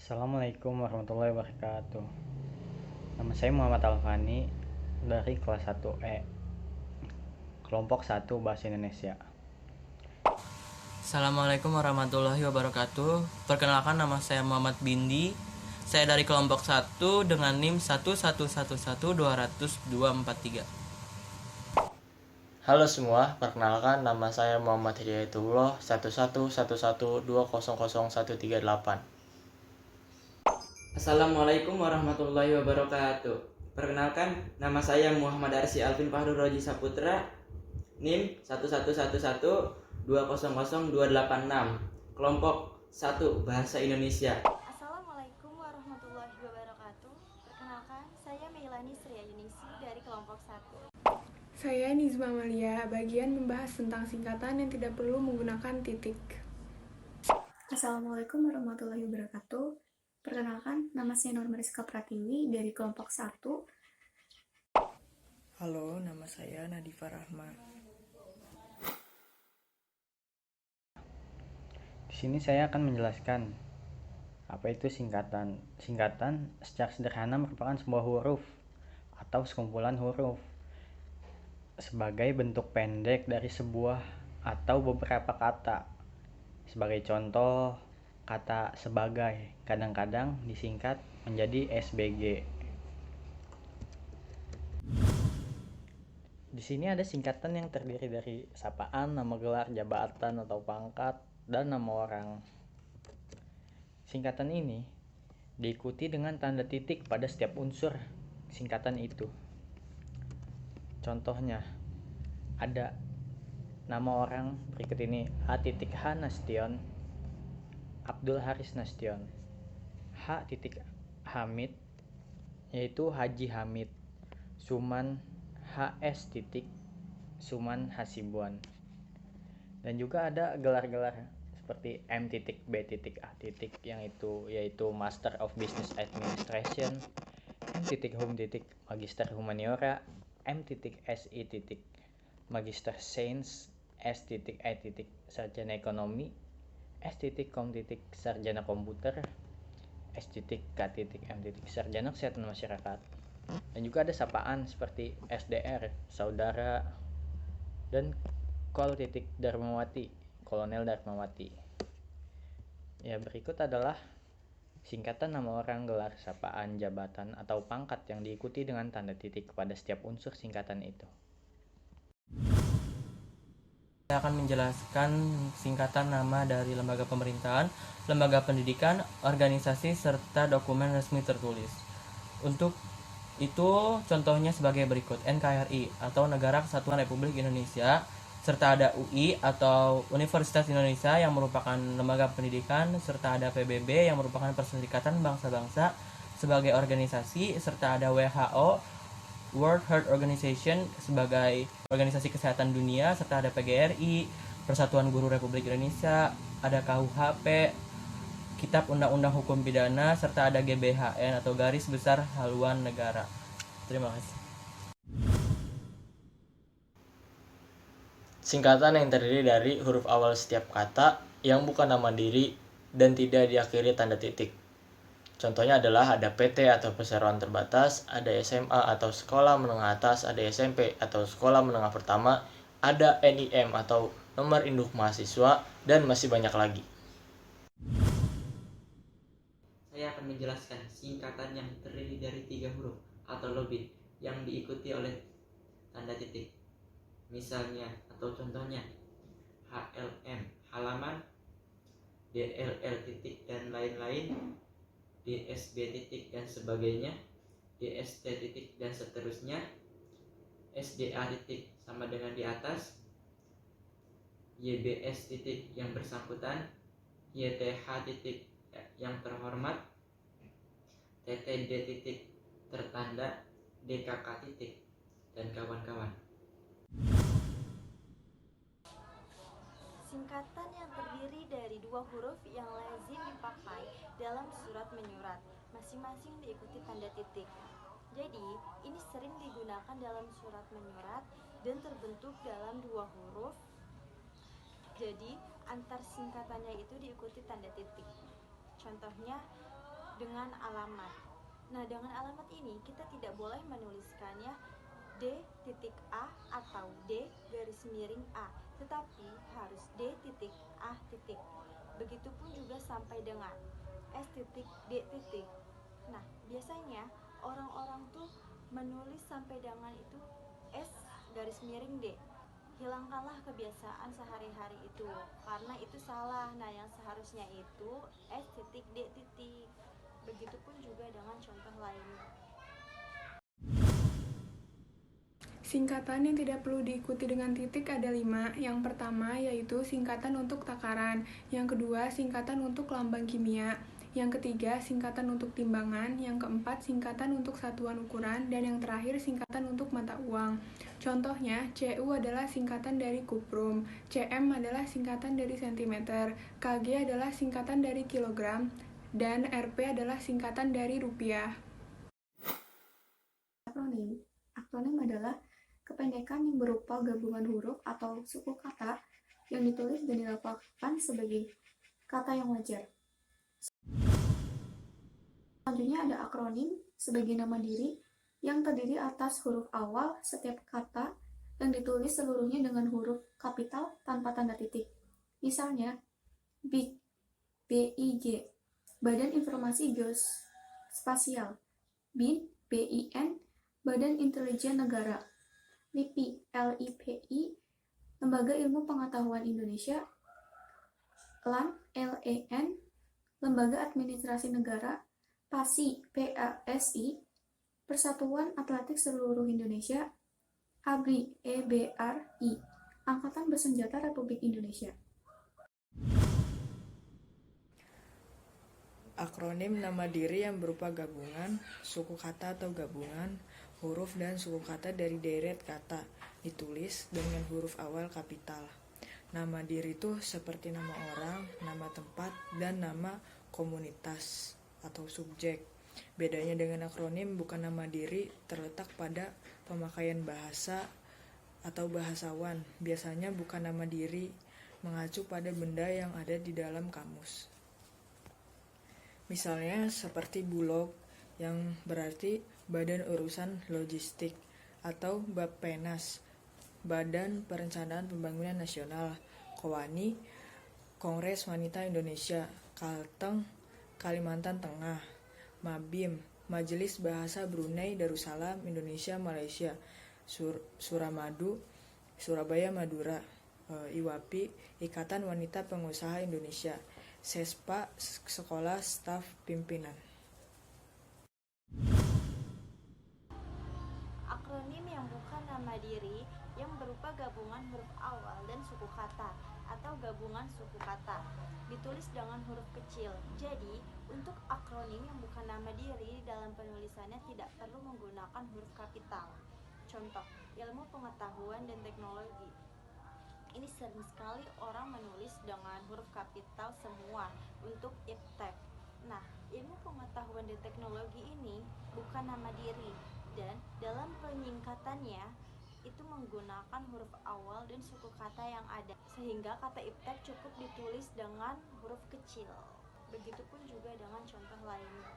Assalamualaikum warahmatullahi wabarakatuh. Nama saya Muhammad Alfani dari kelas 1E, kelompok 1 Bahasa Indonesia. Assalamualaikum warahmatullahi wabarakatuh. Perkenalkan, nama saya Muhammad Bindi. Saya dari kelompok 1 dengan NIM 1111200-243. Halo semua, perkenalkan nama saya Muhammad Hidayatullah 1111200138. Assalamualaikum warahmatullahi wabarakatuh. Perkenalkan, nama saya Muhammad Arsy Alvin Fahru Roji Saputra, NIM 11112000286, kelompok 1 Bahasa Indonesia. Assalamualaikum warahmatullahi wabarakatuh. Perkenalkan, saya Meilani Sria Yunisi dari kelompok 1. Saya Nizma Amalia, bagian membahas tentang singkatan yang tidak perlu menggunakan titik. Assalamualaikum warahmatullahi wabarakatuh. Perkenalkan, nama saya Nur Mariska Pratiwi dari kelompok 1. Halo, nama saya Nadifa Rahma. Di sini saya akan menjelaskan apa itu singkatan. Singkatan secara sederhana merupakan sebuah huruf atau sekumpulan huruf sebagai bentuk pendek dari sebuah atau beberapa kata. Sebagai contoh, kata sebagai kadang-kadang disingkat menjadi SBG. Di sini ada singkatan yang terdiri dari sapaan, nama gelar, jabatan atau pangkat, dan nama orang. Singkatan ini diikuti dengan tanda titik pada setiap unsur singkatan itu. Contohnya, ada nama orang berikut ini: A.H Nastion, Abdul Haris Nastion. H. Hamid, yaitu Haji Hamid. Suman HS. Suman Hasibuan. Dan juga ada gelar-gelar seperti M.B.A. yaitu Master of Business Administration, M.Hum. Magister Humaniora, M.Si. Magister Sains, S.E. Sarjana Ekonomi, S.Com. Sarjana Komputer, S.K.M. Sarjana Kesehatan Masyarakat. Dan juga ada sapaan seperti SDR, Saudara, dan Kol. Darmawati, Kolonel Darmawati. Ya, berikut adalah singkatan nama orang, gelar, sapaan, jabatan, atau pangkat yang diikuti dengan tanda titik pada setiap unsur singkatan itu. Saya akan menjelaskan singkatan nama dari lembaga pemerintahan, lembaga pendidikan, organisasi, serta dokumen resmi tertulis. Untuk itu contohnya sebagai berikut: NKRI atau Negara Kesatuan Republik Indonesia, serta ada UI atau Universitas Indonesia yang merupakan lembaga pendidikan, serta ada PBB yang merupakan Perserikatan Bangsa-Bangsa sebagai organisasi, serta ada WHO, World Health Organization sebagai organisasi kesehatan dunia, serta ada PGRI, Persatuan Guru Republik Indonesia, ada KUHP, Kitab Undang-Undang Hukum Pidana, serta ada GBHN atau Garis Besar Haluan Negara. Terima kasih. Singkatan yang terdiri dari huruf awal setiap kata yang bukan nama diri dan tidak diakhiri tanda titik. Contohnya adalah ada PT atau perseroan terbatas, ada SMA atau sekolah menengah atas, ada SMP atau sekolah menengah pertama, ada NIM atau nomor induk mahasiswa, dan masih banyak lagi. Saya akan menjelaskan singkatan yang terdiri dari 3 huruf atau lebih yang diikuti oleh tanda titik. Misalnya atau contohnya, HLM halaman, DLL titik dan lain-lain, DSB titik dan sebagainya, DST titik dan seterusnya, SDA titik sama dengan di atas, YBS titik yang bersangkutan, YTH titik yang terhormat, TTD titik tertanda, DKK titik, dan kawan-kawan. Singkatan yang terdiri dari 2 huruf yang lazim dipakai dalam surat menyurat, masing-masing diikuti tanda titik. Jadi, ini sering digunakan dalam surat menyurat dan terbentuk dalam 2 huruf. Jadi, antar singkatannya itu diikuti tanda titik. Contohnya, dengan alamat. Nah, dengan alamat ini kita tidak boleh menuliskannya D.A atau D_A, tetapi harus D.A. Begitupun juga sampai dengan S.D. Nah, biasanya orang-orang tuh menulis sampai dengan itu S_D. Hilangkanlah kebiasaan sehari-hari itu, karena itu salah. Nah, yang seharusnya itu S.D. Begitupun juga dengan contoh lainnya. Singkatan yang tidak perlu diikuti dengan titik ada 5. Yang pertama yaitu singkatan untuk takaran. Yang kedua, singkatan untuk lambang kimia. Yang ketiga, singkatan untuk timbangan. Yang keempat, singkatan untuk satuan ukuran. Dan yang terakhir, singkatan untuk mata uang. Contohnya, CU adalah singkatan dari kuprum, CM adalah singkatan dari sentimeter, KG adalah singkatan dari kilogram, dan RP adalah singkatan dari rupiah. Akronim. Akronim adalah kependekan yang berupa gabungan huruf atau suku kata yang ditulis dan dilafalkan sebagai kata yang wajar. Selanjutnya ada akronim sebagai nama diri yang terdiri atas huruf awal setiap kata yang ditulis seluruhnya dengan huruf kapital tanpa tanda titik. Misalnya, BIG, BIG, Badan Informasi Geospasial, BIN, BIN, Badan Intelijen Negara, LIPI, LIPI, Lembaga Ilmu Pengetahuan Indonesia, LAN, LEN, Lembaga Administrasi Negara, PASI, PASI, Persatuan Atletik Seluruh Indonesia, ABRI, EBRI, Angkatan Bersenjata Republik Indonesia. Akronim nama diri yang berupa gabungan, suku kata atau gabungan, huruf dan suku kata dari deret kata, ditulis dengan huruf awal kapital. Nama diri itu seperti nama orang, nama tempat, dan nama komunitas atau subjek. Bedanya dengan akronim, bukan nama diri terletak pada pemakaian bahasa atau bahasawan. Biasanya bukan nama diri, mengacu pada benda yang ada di dalam kamus. Misalnya seperti Bulog yang berarti Badan Urusan Logistik, atau Bappenas, Badan Perencanaan Pembangunan Nasional, Kowani, Kongres Wanita Indonesia, Kalteng, Kalimantan Tengah, Mabim, Majelis Bahasa Brunei Darussalam Indonesia Malaysia, Suramadu, Surabaya Madura, IWAPI, Ikatan Wanita Pengusaha Indonesia, SESPA, Sekolah Staf Pimpinan. Akronim yang bukan nama diri yang berupa gabungan huruf awal dan suku kata atau gabungan suku kata ditulis dengan huruf kecil. Jadi, untuk akronim yang bukan nama diri dalam penulisannya tidak perlu menggunakan huruf kapital. Contoh, ilmu pengetahuan dan teknologi. Ini sering sekali orang menulis dengan huruf kapital semua untuk iptek. Nah, ilmu pengetahuan dan teknologi ini bukan nama diri, dan dalam penyingkatannya itu menggunakan huruf awal dan suku kata yang ada, sehingga kata iptek cukup ditulis dengan huruf kecil. Begitupun juga dengan contoh lainnya.